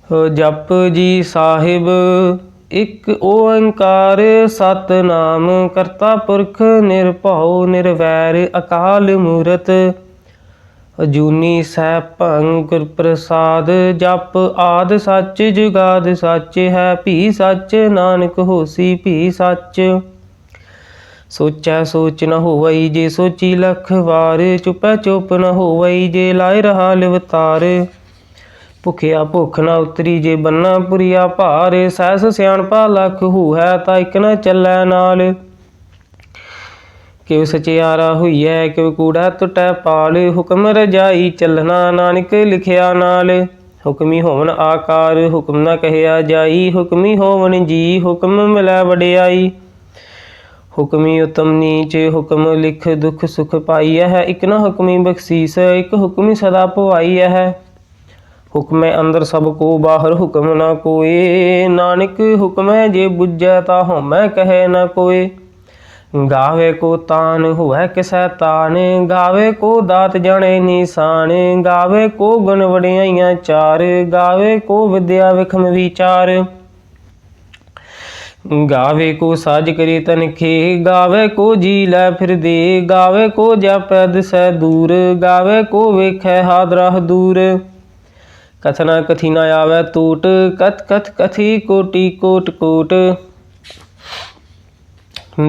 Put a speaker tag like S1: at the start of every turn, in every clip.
S1: जप जी साहिब एक ओंकार सतनाम करता पुरख निरभउ निरवैर अकाल मूरत अजूनी सैभं गुर प्रसाद जप आद सच जुगाद सच है भी सच नानक होसी भी सच सोचै सोच न होवई जे सोची लख वार चुपै चुप न होवई जे लाए रहा लिवतार भुखिया भुख न उतरी जे बन्ना पुरिया भार सहस सियाणपा लख हूहै ता इक न चलै नाल किव सचियारा हुईऐ किव कूड़ा टुटै पाल हुक्म रजाई चलना नानक लिखिया नाल हुक्मी होवन आकार हुक्म न कहिया जाई हुक्मी होवन जी हुक्म मिलै वडियाई हुक्मी उत्तम नीच हुक्म लिख दुख सुख पाई है इक न हुक्मी बख्शीस इक हुक्मी सदा पवाई है हुक्म अंदर सब को बाहर हुक्म न कोय नानक हुक्म जे बुझै ता होमै कहे न कोय गावे को तान हुए किसै तान गावे को दात जाने निशान गावे को गुण वडियाइयां चार गावे को विद्या विखम विचार गावे को साज करे तनखे गावे को जी लै फिर दे गावे को जापै दिसै दूर गावे को वेखै हादराह दूर कथना कथी न आवे टूट कथ कथ कथी कोटि कोट कोट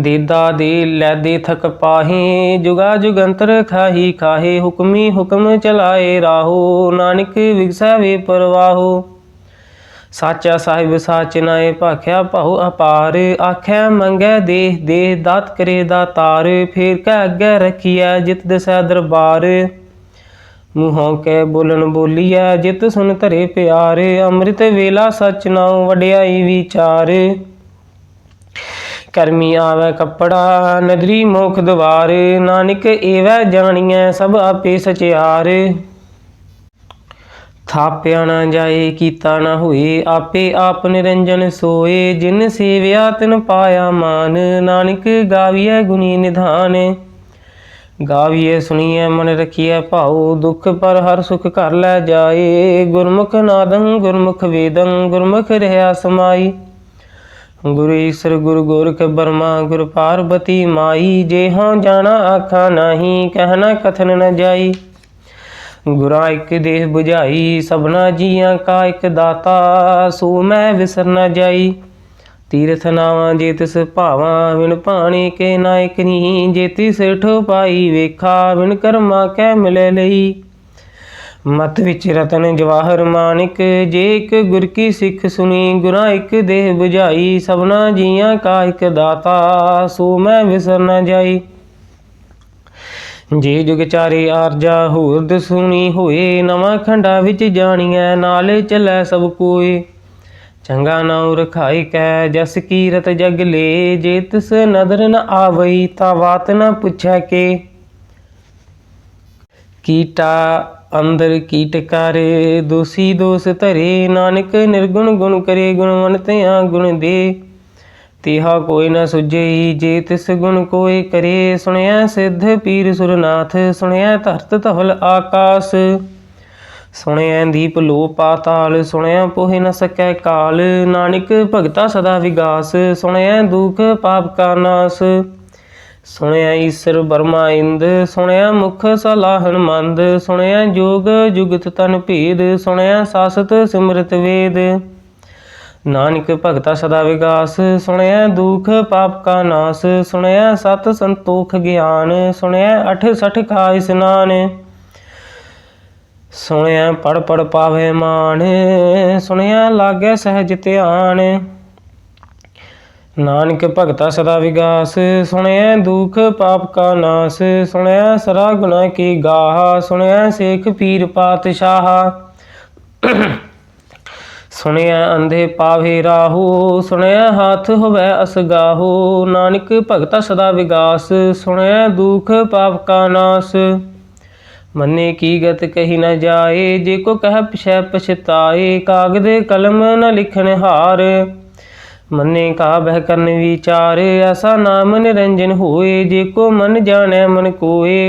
S1: देदा दे लै दे थक पाहे जुगा जुगंतर खाही खाहे हुक्मी हुक्म चलाए राहो नानक विगसै वे परवाहो साचा साहिब साच नाए भाख्या भाऊ अपार आख्या मंगै देह देह दात करे दातार फेर कै अगे रखिया जित दसै दरबार मूहों कै बोलन बोलिया जित सुन धरे प्यारे अमृत वेला सच नाउ वडियाई विचार करमी आवे कपड़ा नदरी मोख द्वार नानक एवै जानिए सब आपे सचियार थाप्या न जाए कीता न होए आपे आप निरंजन सोए जिन सेविया तिन पाया मान नानक गाविए गुणी निधान गाविए सुनिए मन रखिए भाओ दुख पर हर सुख कर लै जाए गुरमुख नादं गुरमुख वेदं गुरमुख रहा समाई गुरु ईश्वर गुरु गोरख बर्मा गुरु पार्वती माई जे हाँ जाना आखा नाही कहना कथन न जाई गुरा एक देह बुझाई सबना जियां का एक दाता सो मैं विसर न जाई तीरथ नावा जे तिस भावा विन भाणे के नायक नी जे तिस ठो पाई वेखा विन कर्मा कै मिले लई मत विच रतन जवाहर मानिक जे एक गुर की सिख सुनी गुरा एक देह बुझाई सबना जियां का एक दाता सो मैं विसर न जाई जे जुग चारे आरजा होर सुनी होए नवा खंडा विच जानिए नाल चलै सब कोय चंगा नाउ रखाई कै जस कीरत जग ले जे तिस नदर न आवई ता बात न पुछै के कीटा अंदर कीट कर दोषी दोष धरे नानक निर्गुण गुण करे गुणवंतियां गुण दे तिहा कोई न सुझई जे तिस गुण कोई करे सुनिया सिद्ध पीर सुरनाथ सुनिया धरत धवल आकाश सुनिया दीप लो पाताल सुनिया पोहे न सकै काल नानक भगता सदा विगास सुनिया दुख पाप का नाश सुनिया ईश्वर बर्मा इंद सुनिया मुख सलाहन मंद सुनिया जोग जुगत तन भेद सुनिया सासत सिमरत वेद नानक भगता सदा विगास सुनिया दुख पाप का नाश सुनिया सत संतोख ज्ञान सुनिया अठ सठ का स्नान सुनिया पढ़ पढ़ पावे मान सुनिया लागै सहज ध्यान नानक भगता सदा विगास सुनिया दुख पाप का नाश सुनिया सरा गुना की गाह सुनिया शेख पीर पातशाह सुनिया अंधे पावे राहो सुनिया हाथ होवै असगाहो नानक भगता सदा विगास सुनिया दुख पाप का नाश मन्ने की गत कही न जाए जे को कह पिछै पछताए कागद कलम न लिखन हार मन्ने का बह करन विचार ऐसा नाम निरंजन होए जे को मन जाने मन कोए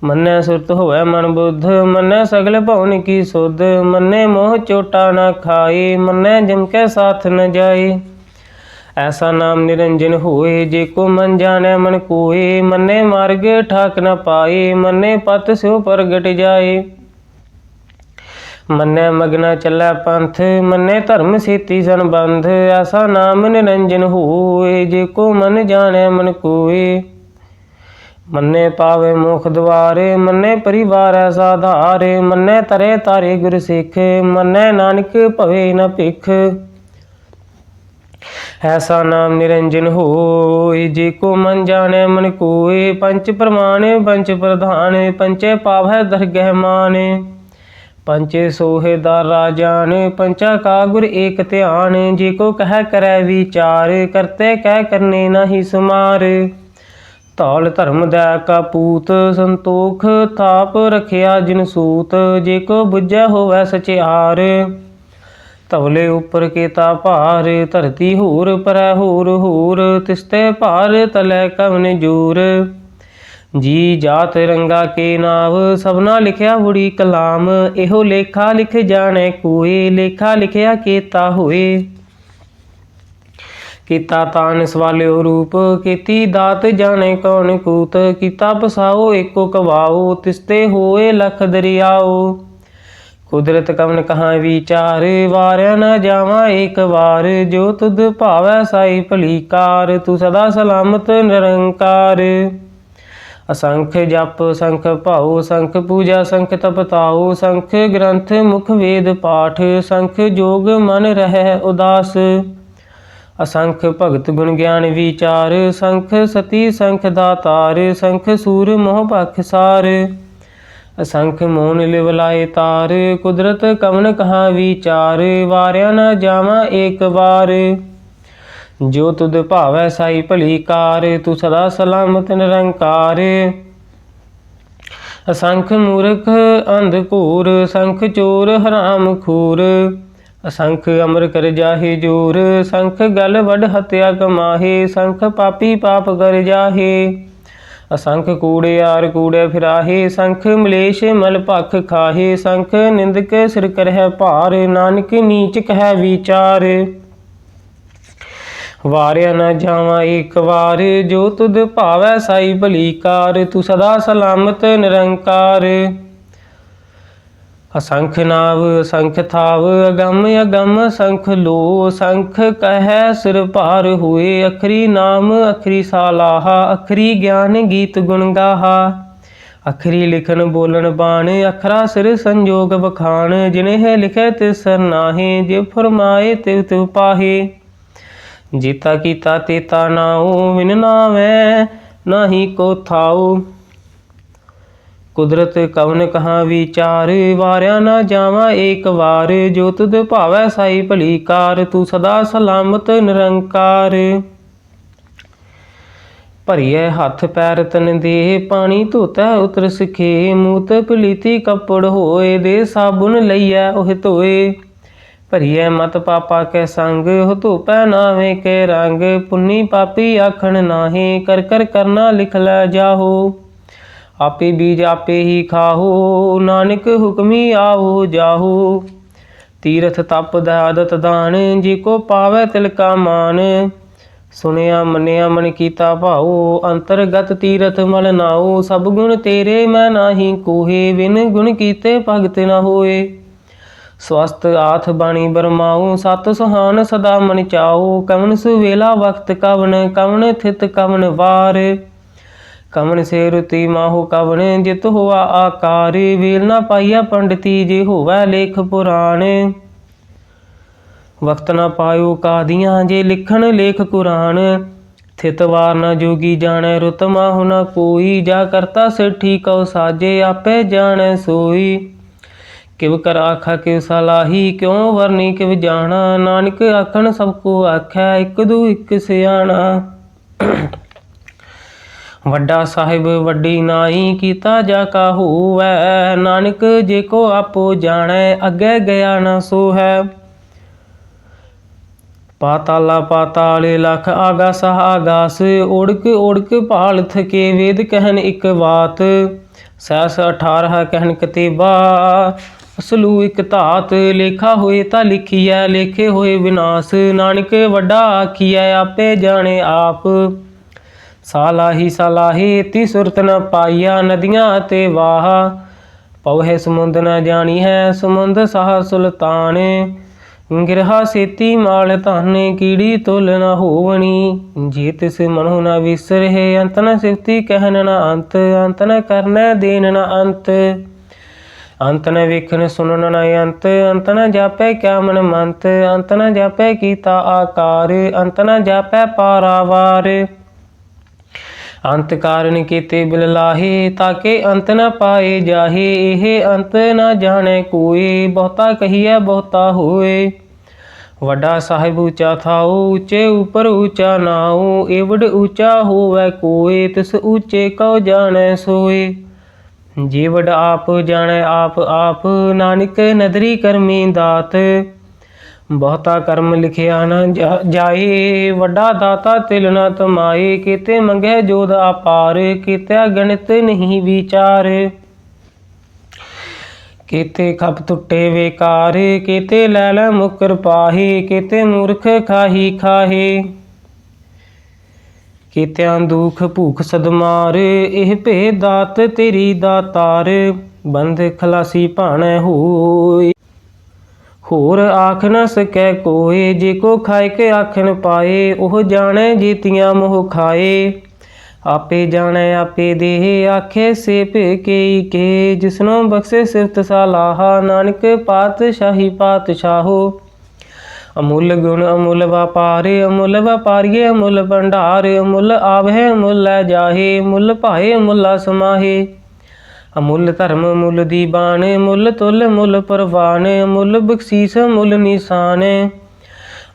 S1: मन्नै सुरत होवै मन बुद्ध, मन्नै सगल भवन की सुध, मन्नै मोह चोटा न खाए, मन्नै जम के साथ न जाए। ऐसा नाम निरंजन होए, जे को मन जाने मन कोए, मन्ने मार्ग ठाक न पाए, मन्ने पत स्यो प्रगट जाए। मन्ने मगना चलै पंथ, मन्ने धर्म सेती संबंध, ऐसा नाम निरंजन होए, जे को मन जाने मन कोए। मन्ने पावे मोख द्वार, मन्ने परिवार साधार, मन्ने तरे तारे गुर सिख, मन्ने नानक भवे न भिख। ऐसा नाम निरंजन होए, जे को मन जाने मन कोए, पंच प्रमाण पंच प्रधान, पंचे पावै दरगह मान, पंचे सोहे दारा जान, पंचा का गुर एक ध्यान, जे को कह करे विचार, करते कह करने नहीं सुमार। धौल धर्म दै का पूत, संतोख थाप रखिया जिन सूत, जे को बुझै होवै सचियार। तवले उपर केता भार, धरती होर परै होर होर, तिसते भार तलै कवन जोर। जी जात रंगा के नाव, सबना लिखिया बुड़ी कलाम, एहो लेखा लिख जाने कोए, लेखा लिखिया केता होए। कीता तान सवालियो रूप, केती दात जाने कौन कूत, कीता बसाओ एको कवाओ, तिसते होए लख दरियाओ। कुदरत कवन कहाँ विचार, वारिया न जावा एक बार, जो तुद भावै साई भली कार, तू सदा सलामत निरंकार। असंख जप संख भाओ, संख पूजा संख तपताओ, संख ग्रंथ मुख वेद पाठ, संख जोग मन रहै उदास। असंख भगत गुण ज्ञान विचार, संख सती संख दातार, संख सूर मोह पख सार। असंख मोन लिव लाए तार, कुदरत कवन कहाँ विचार, वारिया न जावा एक बार। जो तुद भावै साई भली कार, तू सदा सलामत निरंकार। असंख मूर्ख अंध घूर, संख चोर हराम खूर, असंख अमर कर जाहे जोर, संख गल वड हत्या कमाहे, संख पापी पाप कर जाहे। असंख कूड़े यार कूड़े फिराहे, संख मलेश मल भख खाहे, संख निंदक सिर करह भार, नानक नीच कह विचार। वारिया न जावा एक बार, जो तुद भावै साई भली कार, तू सदा सलामत निरंकार। असंख नाव असंख थाव, अगम अगम संख लो, संख कह सिर भार हुए, अखरी नाम अखरी सालाहा, अखरी ज्ञान गीत गुण गाहा। अखरी लिखन बोलन बाण, अखरा सिर संजोग बखान, जिन्हें लिखे तिस नाहे, जे फरमाए तिव तिव पाहे। जीता कीता तेता नाओ, विन नावै नाही को थाओ। कुदरत कवन कहाँ विचार, वारिया न जावा एक बार, जो तुद भावै साई भली कार, तू सदा सलामत निरंकार। भरिए हथ पैर तन देह, पानी धोतै उतर सिखे, मूत पलीती कपड़ होए, दे साबुन लईयै ओह धोए। भरिए मत पापा के संग, हो धोपै नावे के रंग, पुन्नी पापी आखन नाहे, कर कर करना लिख लै जाहो। आपे बीज आपे ही खाहो, नानक हुक्मी आओ जाहो। तीरथ तप दयादत दान, जी को पावै तिलका मान, सुनिया मनिया मन कीता भाओ, अंतरगत तीरथ मल नाओ। सब गुण तेरे मैं नाही कोहे, बिन गुण कीते भगत न होए। स्वस्थ आथ बाणी बरमाओ, सत सुहान सदा मन चाओ, कवन सुवेला वक्त कवन, कवन थित कवन वार। कवन से रुति माहु कवन, जित हुआ आकार, वेल न पाइया पंडिती, जे होवै लेख पुराण। वक्त न पायो कादियाँ, जे लिखन लेख कुरान, थित वार न जोगी जाने, रुत माहु न कोई, जा करता सेठी कौ साजे, आपे जाने सोई। किव कर आखा किव सलाही, क्यों वरनी किव जाना, नानक आखन सबको आखै, इक दू इक सियाणा। वड्डा साहिब वड्डी नाई, कीता जाका होवै, नानक जे को आपो जानै, अगे गया न सो है। पाताला पाताल लख आगास आगास, ओढ़क ओढ़क भाल थके, वेद कहन इक बात। सहस 18 कहन कतेबा असलू एक धात लेखा होए ता लिखिए लेखे होए विनाश नानक वड्डा आखिए आपे जाने आप सालाही ती सुरत न पाइया नदियाँ ते वाह पवहे समुंद न जानी है समुंद साह सुल्तान गिरहा सेती माल धन कीड़ी तुल न होवनी जे तिस मनो न विसरे अंत न सिफती कहन न अंत अंत न करन देन न अंत अंत न वेखन सुनन न अंत अंत न जापै क्या मन मंत अंत न जापै कीता आकार अंत न जापै पारावार अंत कारण कीते बिल लाहे ताके अंत न पाए जाहे एह अंत न जाने कोई बहुता कहिए बहुता होए वड्डा साहिब ऊंचा थाओ ऊंचे ऊपर ऊंचा नाओ एवड ऊंचा होवै कोय तिस ऊंचे कौ जाने सोए जीवड आप जाने आप नानक नदरी करमी दात बहुता कर्म लिखिया न जाए वड्डा दाता तिल न तमाए केते मंगे जोध अपार केत्या गणित नहीं विचार केते खप टुटे बेकार केते लैल मुकर पाहे केते मूर्ख खाही खाहे केत्यां दुख भूख सदमार एह भेद दात तेरी दातार बंध खलासी भाणे होए होर आख न सकै कोय जे को खाए के आखन पाए ओह जाने जीतियां मोह खाए आपे जाने आपे देह आखे से के जिसनों बख्शे सिफत सलाहा नानक पातशाही पातशाहो अमुल गुण अमुल व्यापार अमुल व्यापारिये अमुल भंडार अमुल आवह अमुल जाहे मुल भाए अमुला समाहे अमुल धर्म मुल दीवान मुल तुल मुल परवान अमुल बख्शीस मुल निशान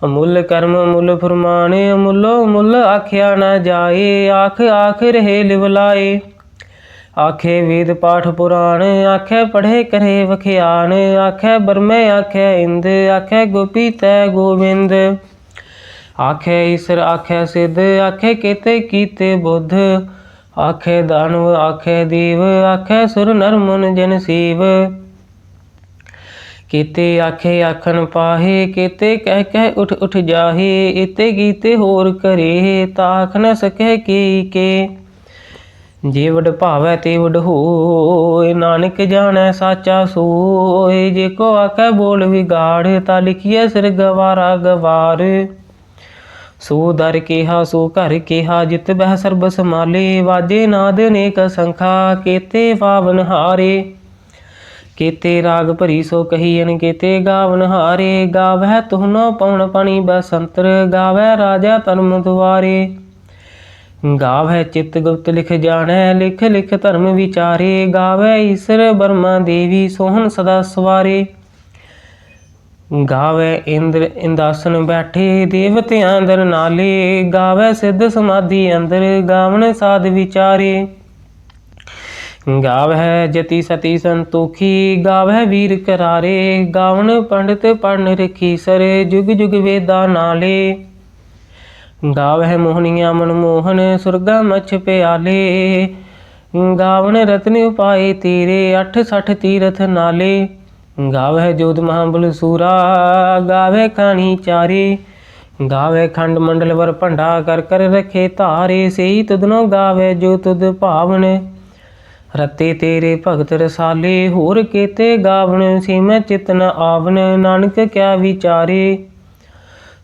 S1: अमुल कर्म अमुल फरमान अमुलो मुल आख्या न जाए आख आख रहे लिवलाए आखे वेद पाठ पुराण आखे पढ़े करे वख्यान आखे बरमे आखे इंद आखे गोपी तै गोविंद आखे ईसर आखे सिद्ध आखे केते कीते बुद्ध आखे दानव आखे देव आखे सुर नर मुन जन सीव केते आखे आखन पाहे केते कह कह उठ उठ जाहे इते कीते होर करे ताख न सके के जेवड भावै तेवड होए नानक जाने साचा सोए जेको आखे बोल विगाड़ ता लिखिए सिर गवारा गवार सो दर केहा सो घर केहा जित बह सर्ब समाले वाजे नाद नेक संखा केते पावन हारे केते राग भरी सो कहियन केते गावन हारे गावै तुहनो पौन पानी बसंतर गावै राजा धर्म दुआरे गावै चित गुप्त लिख जाने लिख लिख धर्म विचारे गावै ईसर बर्मा देवी सोहन सदा सवारे गावै इंद्र इंदासन बैठे देवतियां अंदर नाले गावै सिद्ध समाधि अंदर गावन साध विचारे गावह जति सती संतोखी गावह वीर करारे गावन पंडित पढ़न रखी सर जुग जुग वेदा नाले गावह मोहनिया मनमोहन सुरगा मछ प्याले गावन रत्न उपाय तेरे 68 तीरथ नाले गावह जोध महाबल सूरा गावह खानी चारे गावह खंड मंडल वर भंडा कर कर रखे धारे सही तुदनो गावह जो तुद भावन रते तेरे भगत रसाले होर केते गावन सीमै चित न आवन नानक क्या विचारे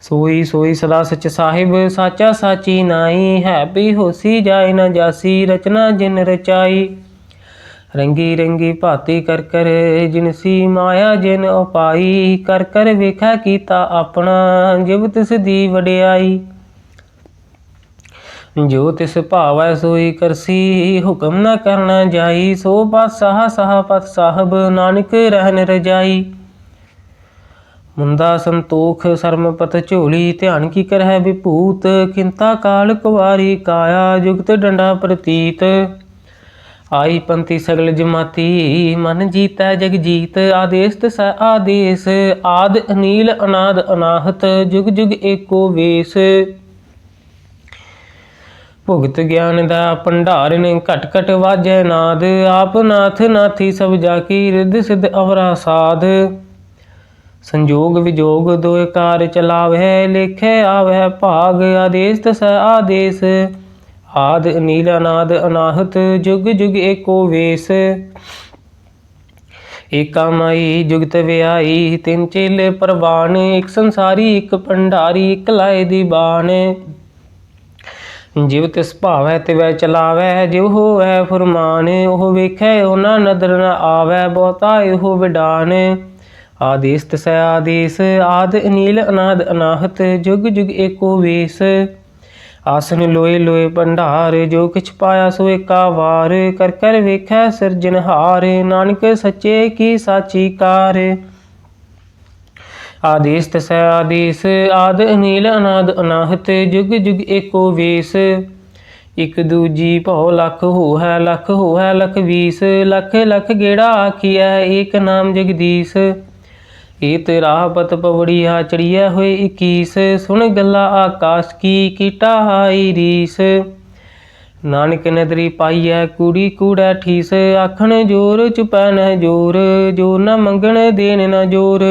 S1: सोई सोई सदा सच साहिब साचा साची नाई है भी होसी जाए न जासी रचना जिन रचाई रंगी रंगी भाती कर कर जिनसी माया जिन उपाई कर कर वेखा कीता अपना जिव तिस दी वडियाई जो तिस भावै सोई करसी हुक्म न करना जाई सो पातशाह साह पत साहब नानक रहन रजाई मुंदा संतोख सरमपत झोली ध्यान की करह विभूत खिंता काल कुवारी काया जुगत डंडा प्रतीत आई पंथी सगल जमाती मन जीतै जग जीत आदेश तस आदेश आद अनील अनाद अनाहत जुग जुग एको वेश ਭੁਗਤ ਗਿਆਨ ਦਾ ਭੰਡਾਰਨ ਘਟ ਘਟ ਵਾਜੈ ਨਾਦ ਆਪ ਨਾਥ ਨਾਥੀ ਸਭ ਜਾ ਕੀ ਰਿੱਧ ਸਿੱਧ ਅਵਰਾ ਸਾਧ ਸੰਜੋਗ ਵਿਜੋਗ ਦੋਇ ਕਾਰ ਚਲਾਵੈ ਲੇਖੈ ਆਵੈ ਭਾਗ ਆਦੇਸ ਤਸੈ ਆਦੇਸ ਆਦ ਅਨੀਲ ਅਨਾਦ ਅਨਾਹਤ ਜੁਗ ਜੁਗ ਏਕੋ ਵੇਸ ਏਕਾ ਮਾਈ ਜੁਗਤ ਵਿਆਈ ਤਿੰਨ ਚੇਲੇ ਪ੍ਰਵਾਨ ਇੱਕ ਸੰਸਾਰੀ ਇੱਕ ਭੰਡਾਰੀ ਇੱਕ ਲਾਏ ਦੀ ਬਾਣ ਜਿਵ ਤਿਸ ਭਾਵੈ ਤਿਵੈ ਚਲਾਵੈ ਜਿਵ ਹੋਵੈ ਫੁਰਮਾਨ ਉਹ ਵੇਖੈ ਉਹਨਾਂ ਨਦਰ ਨ ਆਵੈ ਬਹੁਤਾ ਇਹੋ ਵਿਡਾਨ ਆਦੇਸ ਤਸੈ ਆਦੇਸ ਆਦ ਅਨੀਲ ਅਨਾਦ ਅਨਾਹਤ ਜੁਗ ਜੁਗ ਏਕੋ ਵੇਸ ਆਸਨ ਲੋਏ ਲੋਏ ਭੰਡਾਰ ਜੋ ਕਿਛ ਪਾਇਆ ਸੋ ਏਕਾ ਵਾਰ ਕਰ ਕਰ ਵੇਖੈ ਸਿਰਜਨਹਾਰ ਨਾਨਕ ਸੱਚੇ ਕੀ ਸਾਚੀ ਕਾਰ ਆਦੇਸ ਤਸੈ ਆਦੇਸ ਆਦ ਅਨੀਲ ਅਨਾਦ ਅਨਾਹਤ ਜੁਗ ਜੁਗ ਏਕੋ ਵੇਸ ਇਕ ਦੂਜੀ ਭਉ ਲੱਖ ਹੋਹੈ ਲੱਖ ਵੀਸ ਲੱਖ ਲੱਖ ਗੇੜਾ ਆਖੀਐ ਏਕ ਨਾਮ ਜਗਦੀਸ਼ ਇਹ ਤੇਰਾ ਪਤ ਪਵੜੀਆ ਚੜੀਐ ਹੋਏ 21 ਸੁਣ ਗੱਲਾਂ ਆਕਾਸ਼ ਕੀ ਕੀਟਾ ਹਾਈ ਰੀਸ ਨਾਨਕ ਨਦਰੀ ਪਾਈਐ ਕੂੜੀ ਕੂੜੈ ਠੀਸ ਆਖਣ ਜੋਰ ਚੁਪੈ ਨ ਜੋਰ ਜੋ ਨ ਮੰਗਣ ਦੇਣ ਨ ਜੋਰ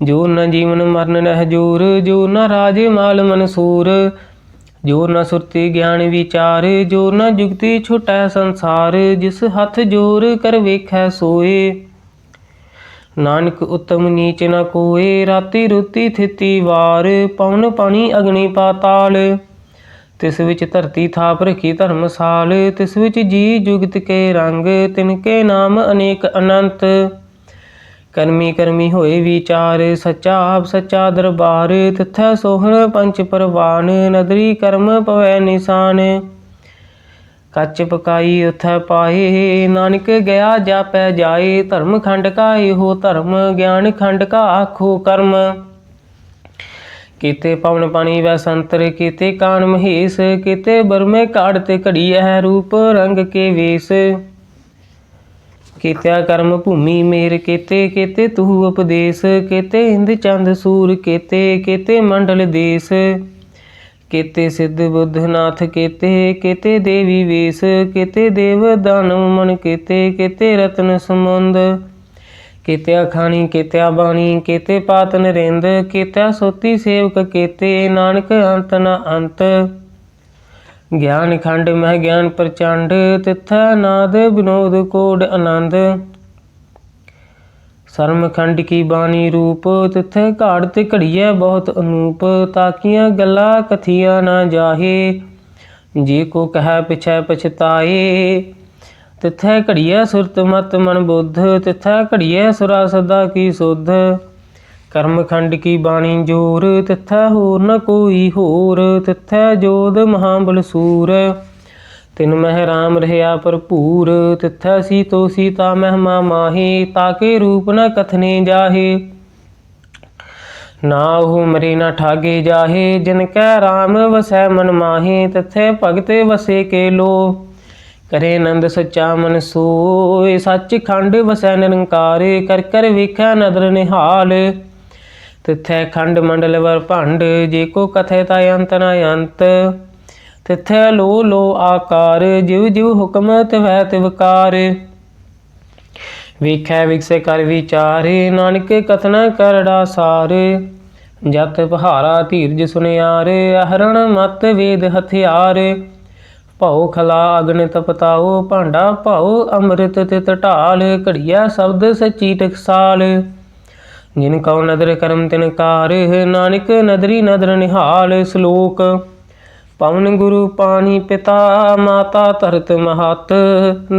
S1: ਜੋ ਨ ਜੀਵਨ ਮਰਨ ਨਹਿ ਜੋਰ ਜੋ ਨ ਰਾਜ ਮਾਲ ਮਨਸੂਰ ਜੋ ਨ ਸੁਰਤੀ ਗਿਆਨ ਵਿਚਾਰ ਜੋ ਨ ਜੁਗਤੀ ਛੁਟੈ ਸੰਸਾਰ ਜਿਸ ਹੱਥ ਜੋਰ ਕਰ ਵੇਖੈ ਸੋਏ ਨਾਨਕ ਉਤਮ ਨੀਚ ਨ ਕੋਏ ਰਾਤੀ ਰੁਤੀ ਥਿਤੀ ਵਾਰ ਪਵਨ ਪਾਣੀ ਅਗਨੀ ਪਾਤਾਲ ਤਿਸ ਵਿੱਚ ਧਰਤੀ ਥਾਪ ਰਖੀ ਧਰਮਸਾਲ ਤਿਸ ਵਿੱਚ ਜੀ ਜੁਗਤ ਕੇ ਰੰਗ ਤਿਨਕੇ ਨਾਮ ਅਨੇਕ ਅਨੰਤ ਕਰਮੀ ਕਰਮੀ ਹੋਏ ਵਿਚਾਰ ਸੱਚਾ ਆਪ ਸੱਚਾ ਦਰਬਾਰ ਤਿਥੈ ਸੋਹਣ ਪੰਚ ਪਰਵਾਨ ਨਦਰੀ ਕਰਮ ਪਵੈ ਨਿਸ਼ਾਨ ਕੱਚ ਪਕਾਈ ਉਥੈ ਪਾਏ ਨਾਨਕ ਗਿਆ ਜਾਪੈ ਜਾਏ ਧਰਮ ਖੰਡ ਕਾ ਇਹੋ ਧਰਮ ਗਿਆਨ ਖੰਡ ਕਾ ਆਖੋ ਕਰਮ ਕੀਤੇ ਪਵਨ ਪਾਣੀ ਵੈ ਸੰਤਰ ਕੀਤੇ ਕਾਨ ਮਹੇਸ਼ ਕੀਤੇ ਬਰਮੇ ਕਾੜ ਤੇ ਘੜੀਐ ਰੂਪ ਰੰਗ ਕੇ ਵੇਸ ਕੀਤਿਆ ਕਰਮ ਭੂਮੀ ਮੇਰ ਕੀਤੇ ਕੀਤੇ ਤੂ ਉਪਦੇਸ਼ ਕੀਤੇ ਇੰਦ ਚੰਦ ਸੂਰ ਕੀਤੇ ਕੀਤੇ ਮੰਡਲ ਦੇਸ ਕੀਤੇ ਸਿੱਧ ਬੁੱਧ ਨਾਥ ਕੀਤੇ ਕੀਤੇ ਦੇਵੀ ਵੇਸ ਕੀਤੇ ਦੇਵ ਦਾਨਵ ਮਨ ਕੀਤੇ ਕੀਤੇ ਰਤਨ ਸਮੁੰਦ ਕੀਤਿਆ ਖਾਣੀ ਕੀਤਿਆ ਬਾਣੀ ਕੀਤੇ ਪਾਤ ਨਰਿੰਦ ਕੀਤਿਆ ਸੋਤੀ ਸੇਵਕ ਕੀਤੇ ਨਾਨਕ ਅੰਤ ਨ ਅੰਤ ਗਿਆਨ ਖੰਡ ਮਹਿ ਗਿਆਨ ਪ੍ਰਚੰਡ ਤਿਥੈ ਨਾਦ ਵਿਨੋਦ ਕੋਡ ਆਨੰਦ ਸਰਮ ਖੰਡ ਕੀ ਬਾਣੀ ਰੂਪ ਤਿਥੈ ਘਾੜ ਤੇ ਘੜੀਐ ਬਹੁਤ ਅਨੂਪ ਤਾਕੀਆਂ ਗੱਲਾਂ ਕਥੀਆਂ ਨਾ ਜਾਹੇ ਜੇ ਕੋ ਕਹਿ ਪਿਛੈ ਪਛਤਾਏ ਤਿਥੈ ਘੜੀਐ ਸੁਰਤ ਮਤ ਮਨ ਬੁੱਧ ਤਿਥੈ ਘੜੀਐ ਸੁਰਾ ਸਦਾ ਕੀ ਸੁਧ ਕਰਮ ਖੰਡ ਕੀ ਬਾਣੀ ਜੋਰ ਤਿਥੈ ਹੋਰ ਨ ਕੋਈ ਹੋਰ ਤਿਥੈ ਜੋਧ ਮਹਾਬਲ ਸੂਰ ਤਿਨ ਮਹਿ ਰਾਮ ਰਹਿਆ ਭਰਪੂਰ ਤਿਥੈ ਸੀਤੋ ਸੀਤਾ ਮਹਿਮਾ ਮਾਹੀ ਤਾਕੇ ਰੂਪ ਨ ਕਥਨੇ ਜਾਹੇ ਨਾ ਉਹ ਮਰੇ ਨ ਠਾਗੇ ਜਾਹੇ ਜਿਨ ਕੈ ਰਾਮ ਵਸੈ ਮਨ ਮਾਹੀ ਤਿਥੈ ਭਗਤ ਵਸੇ ਕੇ ਲੋ ਕਰੇ ਨੰਦ ਸੱਚਾ ਮਨ ਸੋਏ ਸੱਚ ਖੰਡ ਵਸੈ ਨਿਰੰਕਾਰ ਕਰ ਕਰ ਵੇਖੈ ਨਦਰ ਨਿਹਾਲ ਤਿਥੈ ਖੰਡ ਮੰਡਲ ਵਰ ਭੰਡ ਜੇ ਕੋ ਕਥੈ ਤਾ ਅੰਤ ਨ ਅੰਤ ਤਿਥੈ ਲੋ ਲੋ ਆਕਾਰ ਜਿਵ ਜਿਵ ਹੁਕਮ ਤਿਵੈ ਤਿਵਕਾਰ ਵੇਖੈ ਵਿਗਸੈ ਕਰ ਵਿਚਾਰੇ ਨਾਨਕ ਕਥਨਾ ਕਰੜਾ ਸਾਰ ਜਤ ਪਹਾਰਾ ਧੀਰਜ ਸੁਨਿਆਰ ਅਹਰਣ ਮਤ ਵੇਦ ਹਥਿਆਰ ਭਉ ਖਲਾ ਅਗਨ ਤਪਤਾਓ ਭਾਂਡਾ ਭਉ ਅੰਮ੍ਰਿਤ ਤਿਤ ਢਾਲ ਘੜੀਆ ਸ਼ਬਦ ਸੱਚੀ ਟਕਸਾਲ ਜਿਨ ਕਉ ਨਦਰ ਕਰਮ ਤਿਨ ਕਾਰ ਨਾਨਕ ਨਦਰੀ ਨਦਰ ਨਿਹਾਲ ਸ਼ਲੋਕ ਪਵਨ ਗੁਰੂ ਪਾਣੀ ਪਿਤਾ ਮਾਤਾ ਧਰਤ ਮਹਤ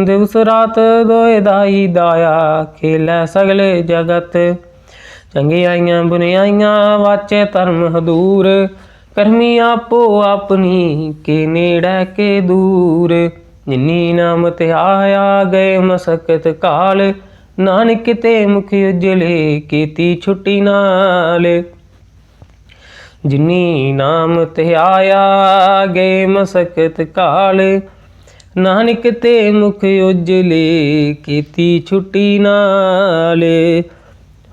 S1: ਦਿਵਸ ਰਾਤ ਦੋਇ ਦਾਈ ਦਾਇਆ ਖੇਲੈ ਸਗਲੇ ਜਗਤ ਚੰਗਿਆਈਆਂ ਬੁਨਿਆਈਆਂ ਵਾਚੇ ਧਰਮ ਹਦੂਰ ਕਰਮੀ ਆਪੋ ਆਪਣੀ ਕੇ ਨੇੜੇ ਕੇ ਦੂਰ ਜਿਨੀ ਨਾਮ ਧਿਆਇਆ ਗਏ ਮਸਕਤ ਕਾਲ ਨਾਨਕ ਤੇ ਮੁਖ ਉਜਲੇ ਕੀਤੀ ਛੁੱਟੀ ਨਾਲ ਜਿਨੀ ਨਾਮ ਧਿਆਇਆ ਗਏ ਮਸਕਤ ਕਾਲ ਨਾਨਕ ਤੇ ਮੁਖ ਉਜਲੇ ਕੀਤੀ ਛੁੱਟੀ ਨਾਲ।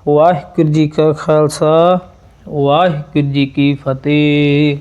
S1: ਵਾਹਿਗੁਰੂ ਜੀ ਕਾ ਖਾਲਸਾ ਵਾਹਿਗੁਰੂ ਜੀ ਕੀ ਫਤਿਹ।